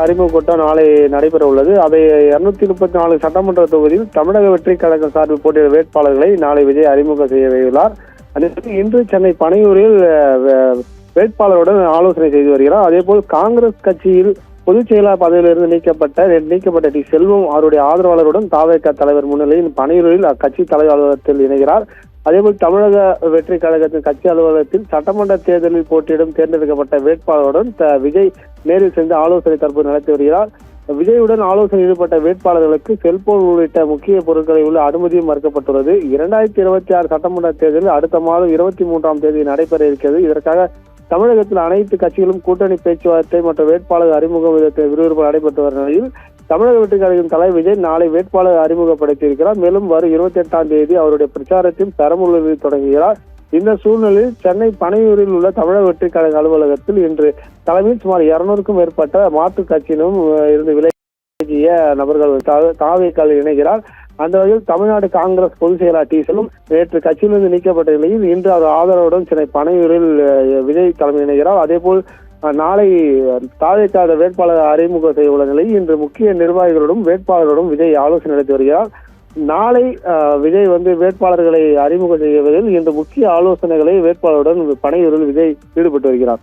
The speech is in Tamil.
அறிமுக கூட்டம் நாளை நடைபெற உள்ளது. அதை 234 சட்டமன்ற தொகுதியில் தமிழக வெற்றி கழகம் சார்பில் போட்டியிடும் வேட்பாளர்களை நாளை விஜய் அறிமுகம் செய்யவுள்ளார். அதேபோல் இன்று சென்னை பனையூரில் வேட்பாளருடன் ஆலோசனை செய்து வருகிறார். அதேபோல் காங்கிரஸ் கட்சியில் பொதுச் செயலாளர் பதவியிலிருந்து நீக்கப்பட்ட டி செல்வம் அவருடைய ஆதரவாளருடன் தாவேக தலைவர் முன்னிலையில் பனையூரில் அக்கட்சி தலைவர் அலுவலகத்தில் இணைகிறார். அதேபோல் தமிழக வெற்றி கழகத்தின் கட்சி அலுவலகத்தில் சட்டமன்ற தேர்தலில் போட்டியிடும் தேர்ந்தெடுக்கப்பட்ட வேட்பாளருடன் விஜய் நேரில் சென்று ஆலோசனை தற்போது நடத்தி வருகிறார். விஜயுடன் ஆலோசனை ஈடுபட்ட வேட்பாளர்களுக்கு செல்போன் உள்ளிட்ட முக்கிய பொருட்களை உள்ள அனுமதியும் மறுக்கப்பட்டுள்ளது. 2026 சட்டமன்ற தேர்தலில் அடுத்த மாதம் 23ஆம் தேதி நடைபெற இருக்கிறது. இதற்காக தமிழகத்தில் அனைத்து கட்சிகளும் கூட்டணி பேச்சுவார்த்தை மற்றும் வேட்பாளர் அறிமுகம் விறுவிறுப்பு நடைபெற்று வரும் நிலையில் தமிழக வெற்றி கழகத்தின் தலைவர் விஜய் நாளை வேட்பாளர் அறிமுகப்படுத்தியிருக்கிறார். மேலும் வரும் 28ஆம் தேதி அவருடைய பிரச்சாரத்தில் பெரம்பலூரில் தொடங்குகிறார். இந்த சூழ்நிலையில் சென்னை பனையூரில் உள்ள தமிழக வெற்றி கழக அலுவலகத்தில் இன்று தலைமையில் சுமார் 200க்கும் மேற்பட்ட மாற்றுக் கட்சியிலும் இருந்து விலகிய நபர்கள் தாவேக்கால் இணைகிறார். அந்த வகையில் தமிழ்நாடு காங்கிரஸ் பொதுச் செயலாளர் டி செல்வம் நேற்று கட்சியிலிருந்து நீக்கப்பட்ட நிலையில் இன்று அவர் ஆதரவுடன் சென்னை பனையூரில் விஜய் தலைமை இணைகிறார். அதேபோல் நாளை தாவேக்காத வேட்பாளர் அறிமுகம் செய்ய உள்ள நிலையில் இன்று முக்கிய நிர்வாகிகளுடன் வேட்பாளர்களுடன் விஜய் ஆலோசனை நடத்தி வருகிறார். நாளை விஜய் வேட்பாளர்களை அறிமுகம் செய்வதில் இன்று முக்கிய ஆலோசனைகளை வேட்பாளருடன் பனையூரில் விஜய் ஈடுபட்டு வருகிறார்.